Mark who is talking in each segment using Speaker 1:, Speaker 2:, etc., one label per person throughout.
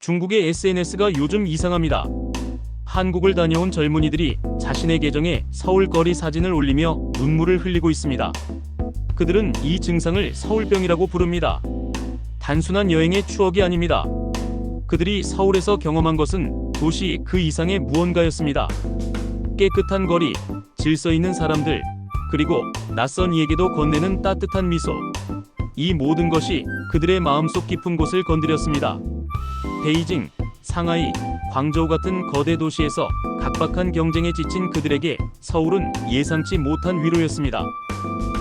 Speaker 1: 중국의 SNS가 요즘 이상합니다. 한국을 다녀온 젊은이들이 자신의 계정에 서울 거리 사진을 올리며 눈물을 흘리고 있습니다. 그들은 이 증상을 서울병이라고 부릅니다. 단순한 여행의 추억이 아닙니다. 그들이 서울에서 경험한 것은 도시 그 이상의 무언가였습니다. 깨끗한 거리, 질서 있는 사람들, 그리고 낯선 이에게도 건네는 따뜻한 미소. 이 모든 것이 그들의 마음속 깊은 곳을 건드렸습니다. 베이징, 상하이, 광저우 같은 거대 도시에서 각박한 경쟁에 지친 그들에게 서울은 예상치 못한 위로였습니다.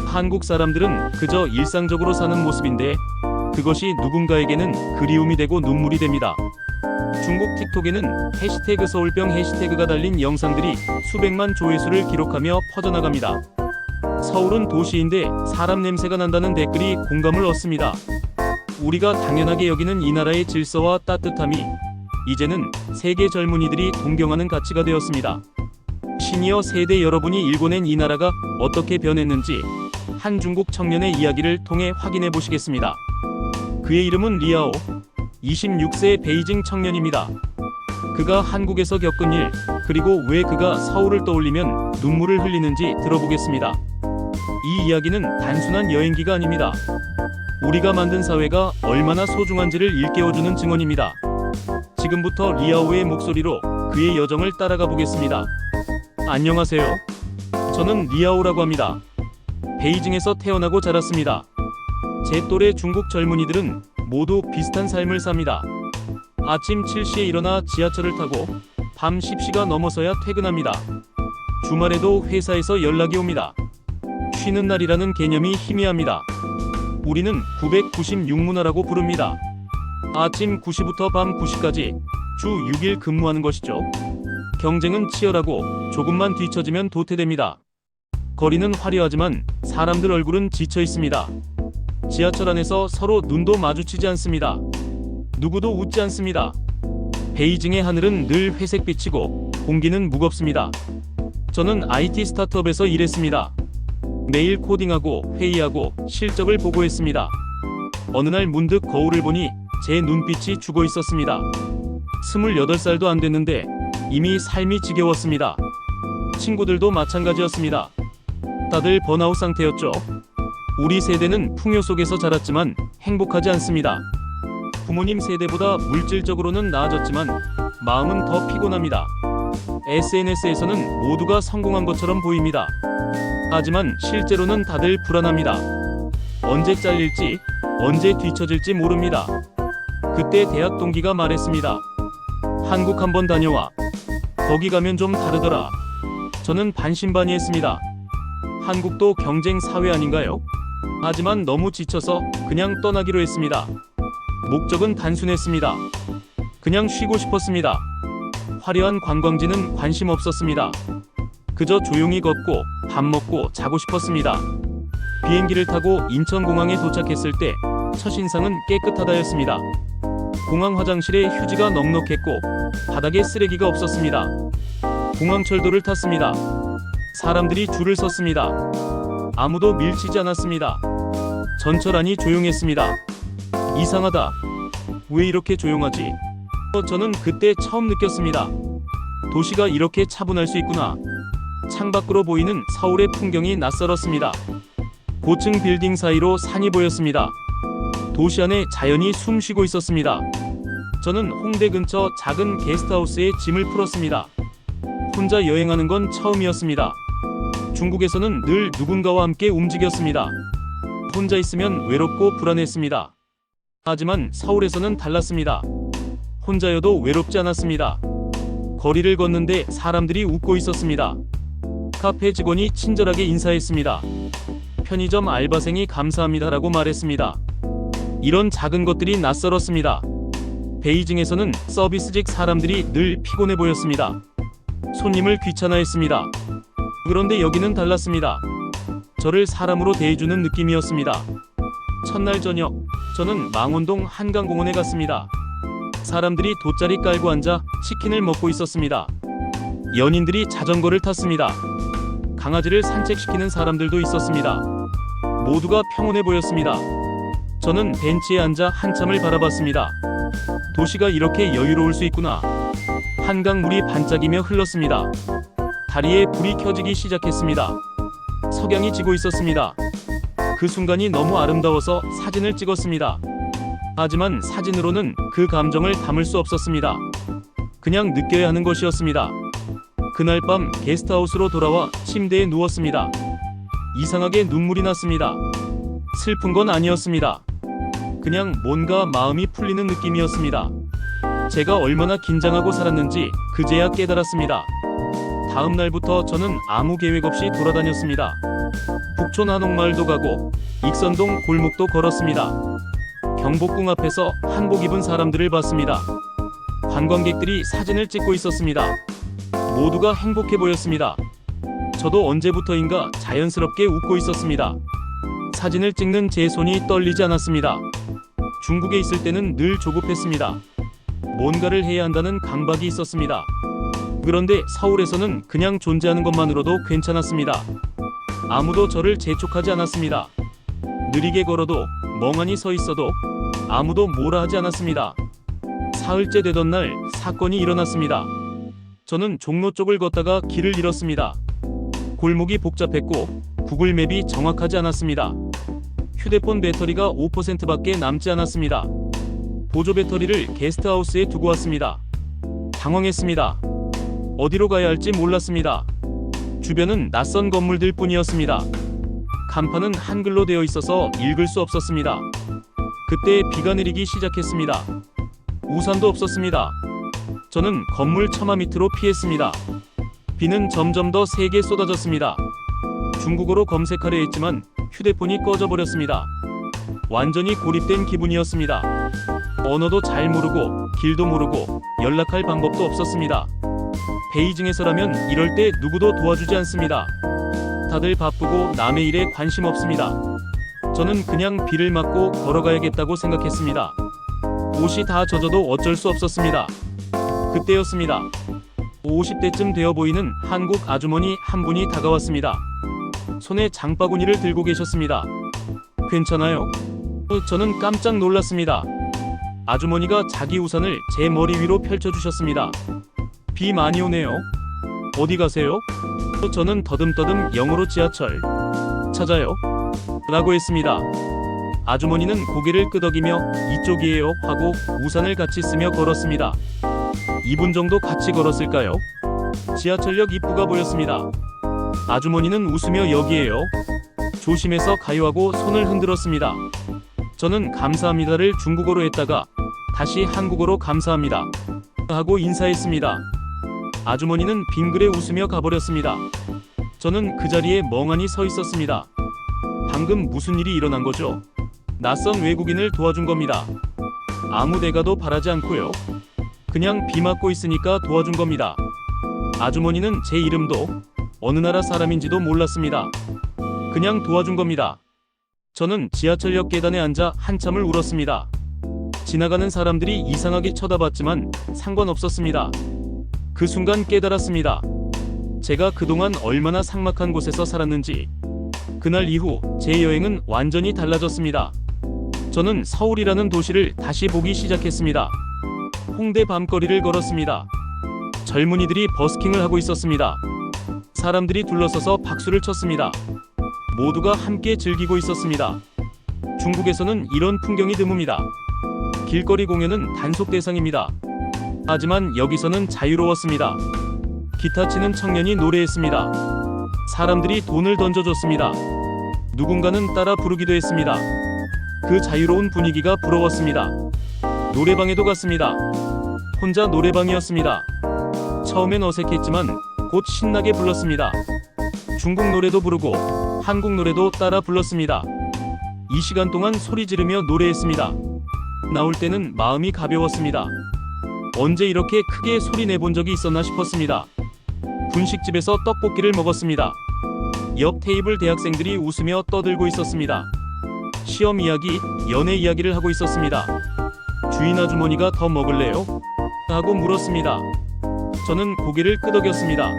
Speaker 1: 한국 사람들은 그저 일상적으로 사는 모습인데 그것이 누군가에게는 그리움이 되고 눈물이 됩니다. 중국 틱톡에는 해시태그 서울병 해시태그가 달린 영상들이 수백만 조회수를 기록하며 퍼져나갑니다. 서울은 도시인데 사람 냄새가 난다는 댓글이 공감을 얻습니다. 우리가 당연하게 여기는 이 나라의 질서와 따뜻함이 이제는 세계 젊은이들이 동경하는 가치가 되었습니다. 시니어 세대 여러분이 일궈낸 이 나라가 어떻게 변했는지 한 중국 청년의 이야기를 통해 확인해 보시겠습니다. 그의 이름은 리아오, 26세 베이징 청년입니다. 그가 한국에서 겪은 일, 그리고 왜 그가 서울을 떠올리면 눈물을 흘리는지 들어보겠습니다. 이 이야기는 단순한 여행기가 아닙니다. 우리가 만든 사회가 얼마나 소중한지를 일깨워주는 증언입니다. 지금부터 리아오의 목소리로 그의 여정을 따라가 보겠습니다. 안녕하세요. 저는 리아오라고 합니다. 베이징에서 태어나고 자랐습니다. 제 또래 중국 젊은이들은 모두 비슷한 삶을 삽니다. 아침 7시에 일어나 지하철을 타고 밤 10시가 넘어서야 퇴근합니다. 주말에도 회사에서 연락이 옵니다. 쉬는 날이라는 개념이 희미합니다. 우리는 996문화라고 부릅니다. 아침 9시부터 밤 9시까지 주 6일 근무하는 것이죠. 경쟁은 치열하고 조금만 뒤처지면 도태됩니다. 거리는 화려하지만 사람들 얼굴은 지쳐 있습니다. 지하철 안에서 서로 눈도 마주치지 않습니다. 누구도 웃지 않습니다. 베이징의 하늘은 늘 회색빛이고 공기는 무겁습니다. 저는 IT 스타트업에서 일했습니다. 매일 코딩하고 회의하고 실적을 보고했습니다. 어느 날 문득 거울을 보니 제 눈빛이 죽어 있었습니다. 28살도 안 됐는데 이미 삶이 지겨웠습니다. 친구들도 마찬가지였습니다. 다들 번아웃 상태였죠. 우리 세대는 풍요 속에서 자랐지만 행복하지 않습니다. 부모님 세대보다 물질적으로는 나아졌지만 마음은 더 피곤합니다. SNS에서는 모두가 성공한 것처럼 보입니다. 하지만 실제로는 다들 불안합니다. 언제 잘릴지, 언제 뒤처질지 모릅니다. 그때 대학 동기가 말했습니다. 한국 한번 다녀와. 거기 가면 좀 다르더라. 저는 반신반의했습니다. 한국도 경쟁 사회 아닌가요? 하지만 너무 지쳐서 그냥 떠나기로 했습니다. 목적은 단순했습니다. 그냥 쉬고 싶었습니다. 화려한 관광지는 관심 없었습니다. 그저 조용히 걷고 밥 먹고 자고 싶었습니다. 비행기를 타고 인천공항에 도착했을 때 첫인상은 깨끗하다였습니다. 공항 화장실에 휴지가 넉넉했고 바닥에 쓰레기가 없었습니다. 공항철도를 탔습니다. 사람들이 줄을 섰습니다. 아무도 밀치지 않았습니다. 전철 안이 조용했습니다. 이상하다. 왜 이렇게 조용하지? 저는 그때 처음 느꼈습니다. 도시가 이렇게 차분할 수 있구나. 창밖으로 보이는 서울의 풍경이 낯설었습니다. 고층 빌딩 사이로 산이 보였습니다. 도시 안에 자연이 숨쉬고 있었습니다. 저는 홍대 근처 작은 게스트하우스에 짐을 풀었습니다. 혼자 여행하는 건 처음이었습니다. 중국에서는 늘 누군가와 함께 움직였습니다. 혼자 있으면 외롭고 불안했습니다. 하지만 서울에서는 달랐습니다. 혼자여도 외롭지 않았습니다. 거리를 걷는데 사람들이 웃고 있었습니다. 카페 직원이 친절하게 인사했습니다. 편의점 알바생이 감사합니다라고 말했습니다. 이런 작은 것들이 낯설었습니다. 베이징에서는 서비스직 사람들이 늘 피곤해 보였습니다. 손님을 귀찮아했습니다. 그런데 여기는 달랐습니다. 저를 사람으로 대해주는 느낌이었습니다. 첫날 저녁, 저는 망원동 한강공원에 갔습니다. 사람들이 돗자리 깔고 앉아 치킨을 먹고 있었습니다. 연인들이 자전거를 탔습니다. 강아지를 산책시키는 사람들도 있었습니다. 모두가 평온해 보였습니다. 저는 벤치에 앉아 한참을 바라봤습니다. 도시가 이렇게 여유로울 수 있구나. 한강물이 반짝이며 흘렀습니다. 다리에 불이 켜지기 시작했습니다. 석양이 지고 있었습니다. 그 순간이 너무 아름다워서 사진을 찍었습니다. 하지만 사진으로는 그 감정을 담을 수 없었습니다. 그냥 느껴야 하는 것이었습니다. 그날 밤 게스트하우스로 돌아와 침대에 누웠습니다. 이상하게 눈물이 났습니다. 슬픈 건 아니었습니다. 그냥 뭔가 마음이 풀리는 느낌이었습니다. 제가 얼마나 긴장하고 살았는지 그제야 깨달았습니다. 다음 날부터 저는 아무 계획 없이 돌아다녔습니다. 북촌 한옥마을도 가고 익선동 골목도 걸었습니다. 경복궁 앞에서 한복 입은 사람들을 봤습니다. 관광객들이 사진을 찍고 있었습니다. 모두가 행복해 보였습니다. 저도 언제부터인가 자연스럽게 웃고 있었습니다. 사진을 찍는 제 손이 떨리지 않았습니다. 중국에 있을 때는 늘 조급했습니다. 뭔가를 해야 한다는 강박이 있었습니다. 그런데 서울에서는 그냥 존재하는 것만으로도 괜찮았습니다. 아무도 저를 재촉하지 않았습니다. 느리게 걸어도 멍하니 서 있어도 아무도 뭐라 하지 않았습니다. 사흘째 되던 날 사건이 일어났습니다. 저는 종로 쪽을 걷다가 길을 잃었습니다. 골목이 복잡했고 구글맵이 정확하지 않았습니다. 휴대폰 배터리가 5%밖에 남지 않았습니다. 보조 배터리를 게스트하우스에 두고 왔습니다. 당황했습니다. 어디로 가야 할지 몰랐습니다. 주변은 낯선 건물들 뿐이었습니다. 간판은 한글로 되어 있어서 읽을 수 없었습니다. 그때 비가 내리기 시작했습니다. 우산도 없었습니다. 저는 건물 처마 밑으로 피했습니다. 비는 점점 더 세게 쏟아졌습니다. 중국어로 검색하려 했지만 휴대폰이 꺼져버렸습니다. 완전히 고립된 기분이었습니다. 언어도 잘 모르고 길도 모르고 연락할 방법도 없었습니다. 베이징에서라면 이럴 때 누구도 도와주지 않습니다. 다들 바쁘고 남의 일에 관심 없습니다. 저는 그냥 비를 맞고 걸어가야겠다고 생각했습니다. 옷이 다 젖어도 어쩔 수 없었습니다. 그때였습니다. 50대쯤 되어 보이는 한국 아주머니 한 분이 다가왔습니다. 손에 장바구니를 들고 계셨습니다. 괜찮아요? 저는 깜짝 놀랐습니다. 아주머니가 자기 우산을 제 머리 위로 펼쳐주셨습니다. 비 많이 오네요. 어디 가세요? 저는 더듬더듬 영어로 지하철 찾아요 라고 했습니다. 아주머니는 고개를 끄덕이며 이쪽이에요 하고 우산을 같이 쓰며 걸었습니다. 2분 정도 같이 걸었을까요? 지하철역 입구가 보였습니다. 아주머니는 웃으며 여기에요. 조심해서 가요 하고 손을 흔들었습니다. 저는 감사합니다를 중국어로 했다가 다시 한국어로 감사합니다 하고 인사했습니다. 아주머니는 빙그레 웃으며 가버렸습니다. 저는 그 자리에 멍하니 서 있었습니다. 방금 무슨 일이 일어난 거죠? 낯선 외국인을 도와준 겁니다. 아무 대가도 바라지 않고요. 그냥 비 맞고 있으니까 도와준 겁니다. 아주머니는 제 이름도 어느 나라 사람인지도 몰랐습니다. 그냥 도와준 겁니다. 저는 지하철역 계단에 앉아 한참을 울었습니다. 지나가는 사람들이 이상하게 쳐다봤지만 상관없었습니다. 그 순간 깨달았습니다. 제가 그동안 얼마나 삭막한 곳에서 살았는지. 그날 이후 제 여행은 완전히 달라졌습니다. 저는 서울이라는 도시를 다시 보기 시작했습니다. 홍대 밤거리를 걸었습니다. 젊은이들이 버스킹을 하고 있었습니다. 사람들이 둘러서서 박수를 쳤습니다. 모두가 함께 즐기고 있었습니다. 중국에서는 이런 풍경이 드뭅니다. 길거리 공연은 단속 대상입니다. 하지만 여기서는 자유로웠습니다. 기타 치는 청년이 노래했습니다. 사람들이 돈을 던져줬습니다. 누군가는 따라 부르기도 했습니다. 그 자유로운 분위기가 부러웠습니다. 노래방에도 갔습니다. 혼자 노래방이었습니다. 처음엔 어색했지만 곧 신나게 불렀습니다. 중국 노래도 부르고 한국 노래도 따라 불렀습니다. 이 시간 동안 소리 지르며 노래했습니다. 나올 때는 마음이 가벼웠습니다. 언제 이렇게 크게 소리 내본 적이 있었나 싶었습니다. 분식집에서 떡볶이를 먹었습니다. 옆 테이블 대학생들이 웃으며 떠들고 있었습니다. 시험 이야기, 연애 이야기를 하고 있었습니다. 주인 아주머니가 더 먹을래요? 하고 물었습니다. 저는 고개를 끄덕였습니다.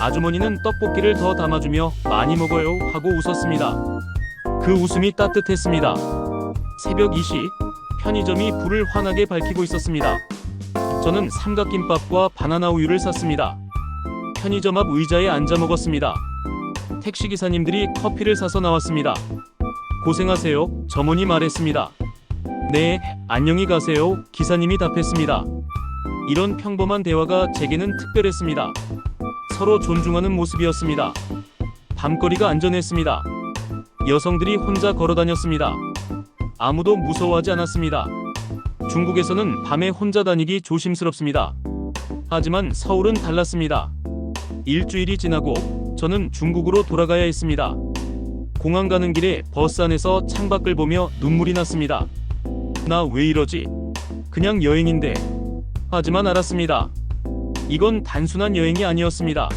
Speaker 1: 아주머니는 떡볶이를 더 담아주며 많이 먹어요 하고 웃었습니다. 그 웃음이 따뜻했습니다. 새벽 2시 편의점이 불을 환하게 밝히고 있었습니다. 저는 삼각김밥과 바나나 우유를 샀습니다. 편의점 앞 의자에 앉아 먹었습니다. 택시기사님들이 커피를 사서 나왔습니다. 고생하세요, 점원이 말했습니다. 네, 안녕히 가세요, 기사님이 답했습니다. 이런 평범한 대화가 제게는 특별했습니다. 서로 존중하는 모습이었습니다. 밤거리가 안전했습니다. 여성들이 혼자 걸어다녔습니다. 아무도 무서워하지 않았습니다. 중국에서는 밤에 혼자 다니기 조심스럽습니다. 하지만 서울은 달랐습니다. 일주일이 지나고 저는 중국으로 돌아가야 했습니다. 공항 가는 길에 버스 안에서 창밖을 보며 눈물이 났습니다. 나 왜 이러지? 그냥 여행인데. 하지만 알았습니다. 이건 단순한 여행이 아니었습니다.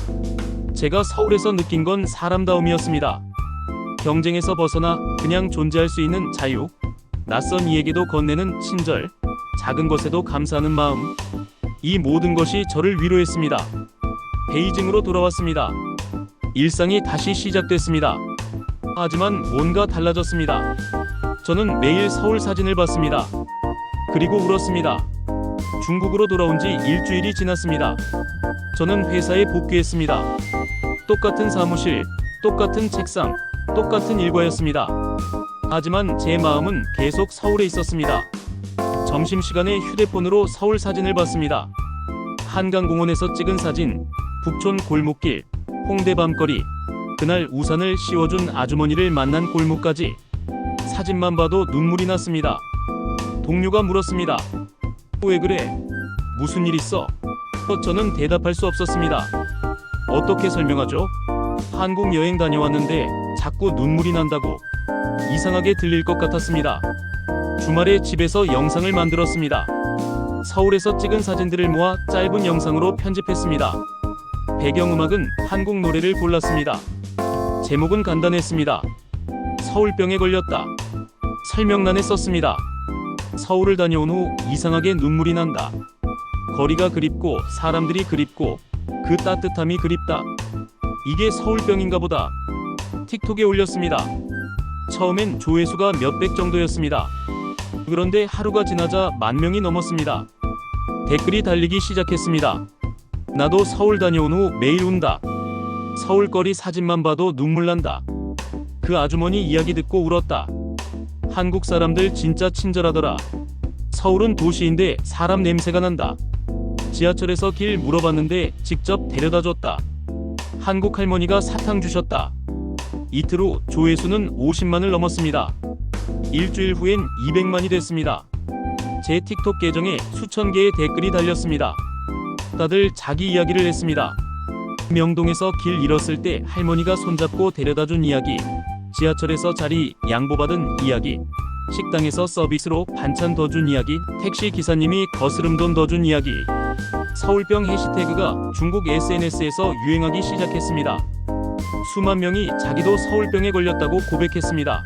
Speaker 1: 제가 서울에서 느낀 건 사람다움이었습니다. 경쟁에서 벗어나 그냥 존재할 수 있는 자유, 낯선 이에게도 건네는 친절, 작은 것에도 감사하는 마음, 이 모든 것이 저를 위로했습니다. 베이징으로 돌아왔습니다. 일상이 다시 시작됐습니다. 하지만 뭔가 달라졌습니다. 저는 매일 서울 사진을 봤습니다. 그리고 울었습니다. 중국으로 돌아온 지 일주일이 지났습니다. 저는 회사에 복귀했습니다. 똑같은 사무실, 똑같은 책상, 똑같은 일과였습니다. 하지만 제 마음은 계속 서울에 있었습니다. 점심시간에 휴대폰으로 서울 사진을 봤습니다. 한강공원에서 찍은 사진, 북촌 골목길, 홍대 밤거리, 그날 우산을 씌워준 아주머니를 만난 골목까지. 사진만 봐도 눈물이 났습니다. 동료가 물었습니다. 왜 그래? 무슨 일 있어? 저는 대답할 수 없었습니다. 어떻게 설명하죠? 한국 여행 다녀왔는데 자꾸 눈물이 난다고. 이상하게 들릴 것 같았습니다. 주말에 집에서 영상을 만들었습니다. 서울에서 찍은 사진들을 모아 짧은 영상으로 편집했습니다. 배경음악은 한국 노래를 골랐습니다. 제목은 간단했습니다. 서울병에 걸렸다. 설명란에 썼습니다. 서울을 다녀온 후 이상하게 눈물이 난다. 거리가 그립고 사람들이 그립고 그 따뜻함이 그립다. 이게 서울병인가 보다. 틱톡에 올렸습니다. 처음엔 조회수가 몇백 정도였습니다. 그런데 하루가 지나자 10,000명이 넘었습니다. 댓글이 달리기 시작했습니다. 나도 서울 다녀온 후 매일 운다. 서울거리 사진만 봐도 눈물 난다. 그 아주머니 이야기 듣고 울었다. 한국 사람들 진짜 친절하더라. 서울은 도시인데 사람 냄새가 난다. 지하철에서 길 물어봤는데 직접 데려다 줬다. 한국 할머니가 사탕 주셨다. 이틀 후 조회수는 50만을 넘었습니다. 일주일 후엔 200만이 됐습니다. 제 틱톡 계정에 수천 개의 댓글이 달렸습니다. 다들 자기 이야기를 했습니다. 명동에서 길 잃었을 때 할머니가 손잡고 데려다준 이야기, 지하철에서 자리 양보받은 이야기, 식당에서 서비스로 반찬 더 준 이야기, 택시 기사님이 거스름돈 더 준 이야기. 서울병 해시태그가 중국 SNS에서 유행하기 시작했습니다. 수만 명이 자기도 서울병에 걸렸다고 고백했습니다.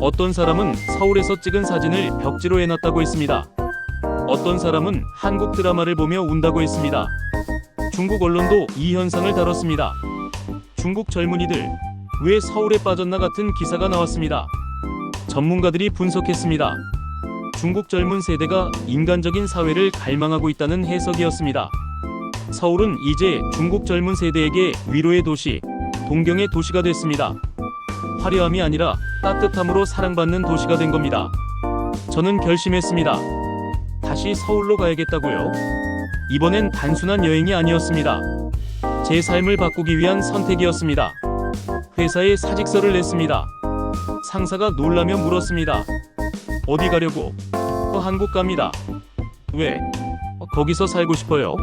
Speaker 1: 어떤 사람은 서울에서 찍은 사진을 벽지로 해놨다고 했습니다. 어떤 사람은 한국 드라마를 보며 운다고 했습니다. 중국 언론도 이 현상을 다뤘습니다. 중국 젊은이들 왜 서울에 빠졌나 같은 기사가 나왔습니다. 전문가들이 분석했습니다. 중국 젊은 세대가 인간적인 사회를 갈망하고 있다는 해석이었습니다. 서울은 이제 중국 젊은 세대에게 위로의 도시, 동경의 도시가 됐습니다. 화려함이 아니라 따뜻함으로 사랑받는 도시가 된 겁니다. 저는 결심했습니다. 다시 서울로 가야겠다고요. 이번엔 단순한 여행이 아니었습니다. 제 삶을 바꾸기 위한 선택이었습니다. 회사에 사직서를 냈습니다. 상사가 놀라며 물었습니다. 어디 가려고? 한국 갑니다. 왜? 거기서 살고 싶어요.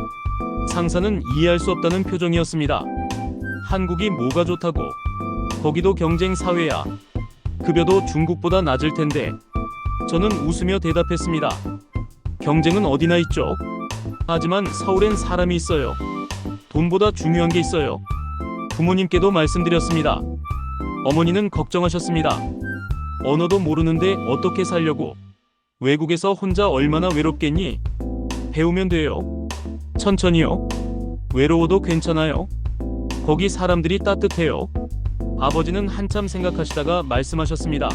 Speaker 1: 상사는 이해할 수 없다는 표정이었습니다. 한국이 뭐가 좋다고? 거기도 경쟁 사회야. 급여도 중국보다 낮을 텐데. 저는 웃으며 대답했습니다. 경쟁은 어디나 있죠. 하지만 서울엔 사람이 있어요. 돈보다 중요한 게 있어요. 부모님께도 말씀드렸습니다. 어머니는 걱정하셨습니다. 언어도 모르는데 어떻게 살려고? 외국에서 혼자 얼마나 외롭겠니? 배우면 돼요. 천천히요. 외로워도 괜찮아요. 거기 사람들이 따뜻해요. 아버지는 한참 생각하시다가 말씀하셨습니다.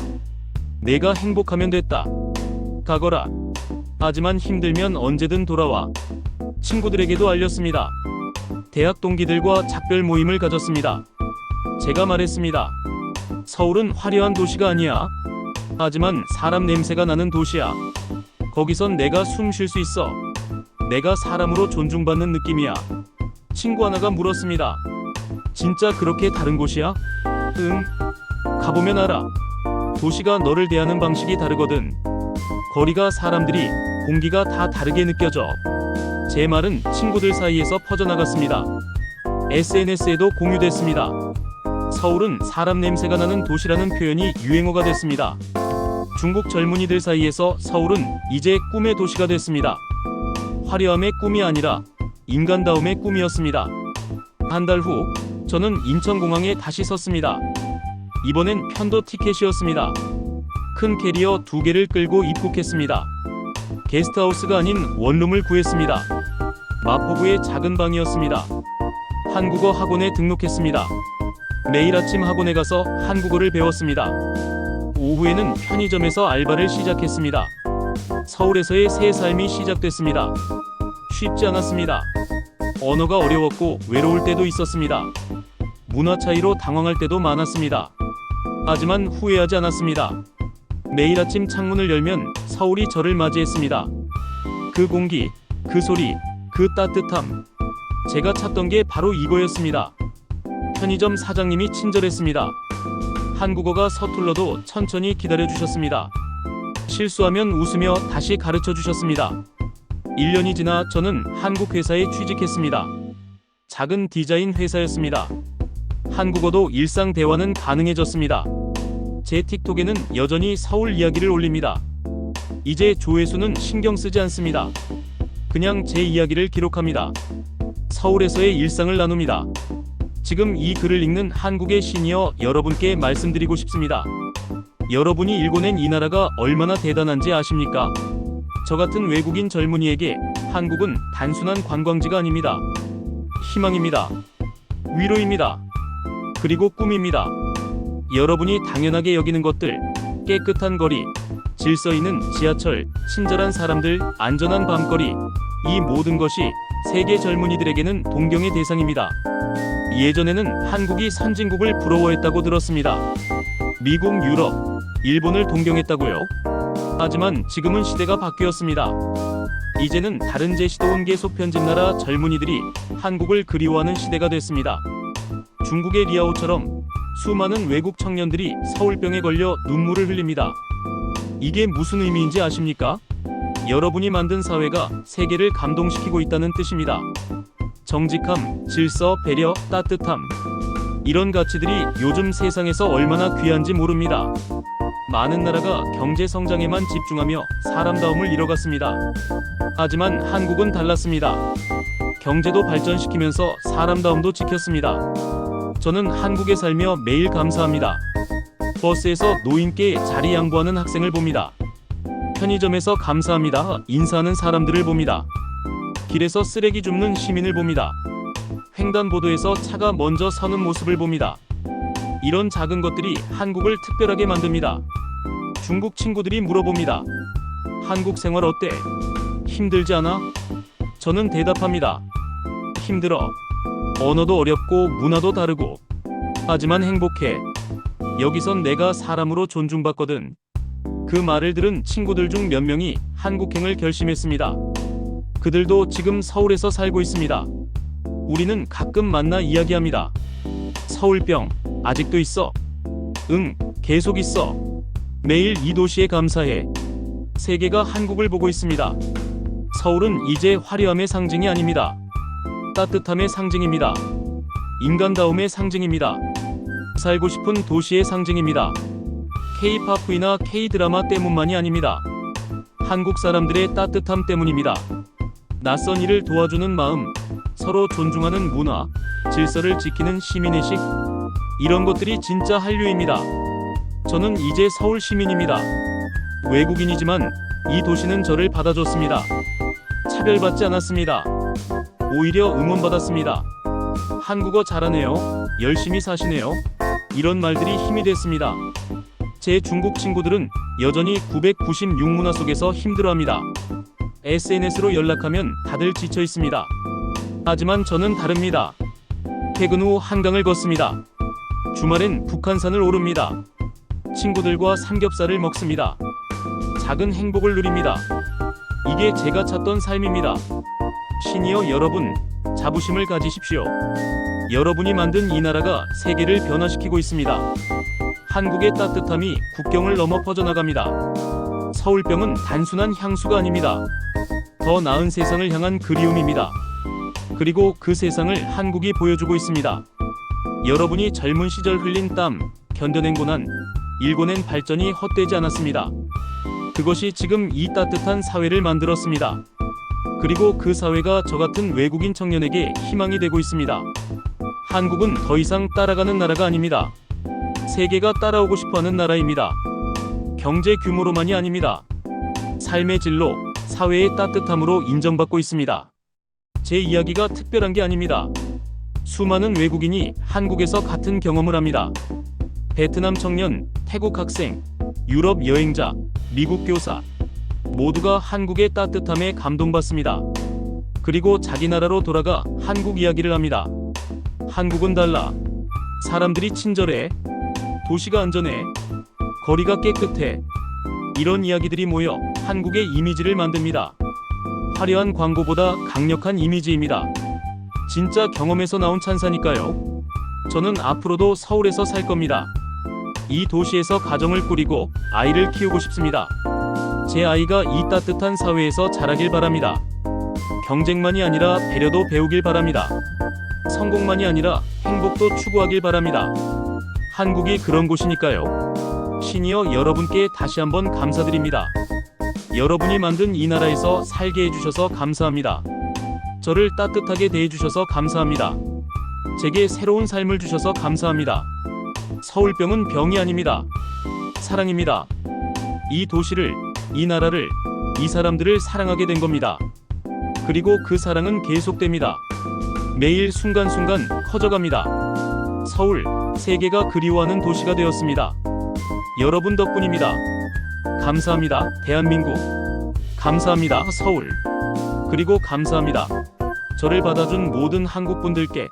Speaker 1: 내가 행복하면 됐다. 가거라. 하지만 힘들면 언제든 돌아와. 친구들에게도 알렸습니다. 대학 동기들과 작별 모임을 가졌습니다. 제가 말했습니다. 서울은 화려한 도시가 아니야. 하지만 사람 냄새가 나는 도시야. 거기선 내가 숨 쉴 수 있어. 내가 사람으로 존중받는 느낌이야. 친구 하나가 물었습니다. 진짜 그렇게 다른 곳이야? 응. 가보면 알아. 도시가 너를 대하는 방식이 다르거든. 거리가, 사람들이, 공기가 다 다르게 느껴져. 제 말은 친구들 사이에서 퍼져나갔습니다. SNS에도 공유됐습니다. 서울은 사람 냄새가 나는 도시라는 표현이 유행어가 됐습니다. 중국 젊은이들 사이에서 서울은 이제 꿈의 도시가 됐습니다. 화려함의 꿈이 아니라 인간다움의 꿈이었습니다. 한 달 후, 저는 인천공항에 다시 섰습니다. 이번엔 편도 티켓이었습니다. 큰 캐리어 2개를 끌고 입국했습니다. 게스트하우스가 아닌 원룸을 구했습니다. 마포구의 작은 방이었습니다. 한국어 학원에 등록했습니다. 매일 아침 학원에 가서 한국어를 배웠습니다. 오후에는 편의점에서 알바를 시작했습니다. 서울에서의 새 삶이 시작됐습니다. 쉽지 않았습니다. 언어가 어려웠고 외로울 때도 있었습니다. 문화 차이로 당황할 때도 많았습니다. 하지만 후회하지 않았습니다. 매일 아침 창문을 열면 서울이 저를 맞이했습니다. 그 공기, 그 소리, 그 따뜻함. 제가 찾던 게 바로 이거였습니다. 편의점 사장님이 친절했습니다. 한국어가 서툴러도 천천히 기다려주셨습니다. 실수하면 웃으며 다시 가르쳐주셨습니다. 1년이 지나 저는 한국 회사에 취직했습니다. 작은 디자인 회사였습니다. 한국어도 일상 대화는 가능해졌습니다. 제 틱톡에는 여전히 서울 이야기를 올립니다. 이제 조회수는 신경 쓰지 않습니다. 그냥 제 이야기를 기록합니다. 서울에서의 일상을 나눕니다. 지금 이 글을 읽는 한국의 시니어 여러분께 말씀드리고 싶습니다. 여러분이 읽어낸 이 나라가 얼마나 대단한지 아십니까? 저 같은 외국인 젊은이에게 한국은 단순한 관광지가 아닙니다. 희망입니다. 위로입니다. 그리고 꿈입니다. 여러분이 당연하게 여기는 것들, 깨끗한 거리, 질서 있는 지하철, 친절한 사람들, 안전한 밤거리, 이 모든 것이 세계 젊은이들에게는 동경의 대상입니다. 예전에는 한국이 선진국을 부러워했다고 들었습니다. 미국, 유럽, 일본을 동경했다고요? 하지만 지금은 시대가 바뀌었습니다. 이제는 다른 제시도 온 계속 편집나라 젊은이들이 한국을 그리워하는 시대가 됐습니다. 중국의 리아오처럼 수많은 외국 청년들이 서울병에 걸려 눈물을 흘립니다. 이게 무슨 의미인지 아십니까? 여러분이 만든 사회가 세계를 감동시키고 있다는 뜻입니다. 정직함, 질서, 배려, 따뜻함. 이런 가치들이 요즘 세상에서 얼마나 귀한지 모릅니다. 많은 나라가 경제 성장에만 집중하며 사람다움을 잃어갔습니다. 하지만 한국은 달랐습니다. 경제도 발전시키면서 사람다움도 지켰습니다. 저는 한국에 살며 매일 감사합니다. 버스에서 노인께 자리 양보하는 학생을 봅니다. 편의점에서 감사합니다 인사하는 사람들을 봅니다. 길에서 쓰레기 줍는 시민을 봅니다. 횡단보도에서 차가 먼저 서는 모습을 봅니다. 이런 작은 것들이 한국을 특별하게 만듭니다. 중국 친구들이 물어봅니다. 한국 생활 어때? 힘들지 않아? 저는 대답합니다. 힘들어. 언어도 어렵고 문화도 다르고. 하지만 행복해. 여기선 내가 사람으로 존중받거든. 그 말을 들은 친구들 중 몇 명이 한국행을 결심했습니다. 그들도 지금 서울에서 살고 있습니다. 우리는 가끔 만나 이야기합니다. 서울병, 아직도 있어? 응, 계속 있어. 매일 이 도시에 감사해. 세계가 한국을 보고 있습니다. 서울은 이제 화려함의 상징이 아닙니다. 따뜻함의 상징입니다. 인간다움의 상징입니다. 살고 싶은 도시의 상징입니다. K-팝이나 K-드라마 때문만이 아닙니다. 한국 사람들의 따뜻함 때문입니다. 낯선 이를 도와주는 마음, 서로 존중하는 문화, 질서를 지키는 시민의식, 이런 것들이 진짜 한류입니다. 저는 이제 서울 시민입니다. 외국인이지만 이 도시는 저를 받아줬습니다. 차별받지 않았습니다. 오히려 응원받았습니다. 한국어 잘하네요. 열심히 사시네요. 이런 말들이 힘이 됐습니다. 제 중국 친구들은 여전히 996문화 속에서 힘들어합니다. SNS로 연락하면 다들 지쳐 있습니다. 하지만 저는 다릅니다. 퇴근 후 한강을 걷습니다. 주말엔 북한산을 오릅니다. 친구들과 삼겹살을 먹습니다. 작은 행복을 누립니다. 이게 제가 찾던 삶입니다. 시니어 여러분, 자부심을 가지십시오. 여러분이 만든 이 나라가 세계를 변화시키고 있습니다. 한국의 따뜻함이 국경을 넘어 퍼져나갑니다. 서울병은 단순한 향수가 아닙니다. 더 나은 세상을 향한 그리움입니다. 그리고 그 세상을 한국이 보여주고 있습니다. 여러분이 젊은 시절 흘린 땀, 견뎌낸 고난, 일궈낸 발전이 헛되지 않았습니다. 그것이 지금 이 따뜻한 사회를 만들었습니다. 그리고 그 사회가 저 같은 외국인 청년에게 희망이 되고 있습니다. 한국은 더 이상 따라가는 나라가 아닙니다. 세계가 따라오고 싶어하는 나라입니다. 경제 규모로만이 아닙니다. 삶의 질로, 사회의 따뜻함으로 인정받고 있습니다. 제 이야기가 특별한 게 아닙니다. 수많은 외국인이 한국에서 같은 경험을 합니다. 베트남 청년, 태국 학생, 유럽 여행자, 미국 교사, 모두가 한국의 따뜻함에 감동받습니다. 그리고 자기 나라로 돌아가 한국 이야기를 합니다. 한국은 달라. 사람들이 친절해. 도시가 안전해. 거리가 깨끗해. 이런 이야기들이 모여 한국의 이미지를 만듭니다. 화려한 광고보다 강력한 이미지입니다. 진짜 경험에서 나온 찬사니까요. 저는 앞으로도 서울에서 살 겁니다. 이 도시에서 가정을 꾸리고 아이를 키우고 싶습니다. 제 아이가 이 따뜻한 사회에서 자라길 바랍니다. 경쟁만이 아니라 배려도 배우길 바랍니다. 성공만이 아니라 행복도 추구하길 바랍니다. 한국이 그런 곳이니까요. 시니어 여러분께 다시 한번 감사드립니다. 여러분이 만든 이 나라에서 살게 해주셔서 감사합니다. 저를 따뜻하게 대해주셔서 감사합니다. 제게 새로운 삶을 주셔서 감사합니다. 서울병은 병이 아닙니다. 사랑입니다. 이 도시를, 이 나라를, 이 사람들을 사랑하게 된 겁니다. 그리고 그 사랑은 계속됩니다. 매일 순간순간 커져갑니다. 서울, 세계가 그리워하는 도시가 되었습니다. 여러분 덕분입니다. 감사합니다, 대한민국. 감사합니다, 서울. 그리고 감사합니다. 저를 받아준 모든 한국분들께.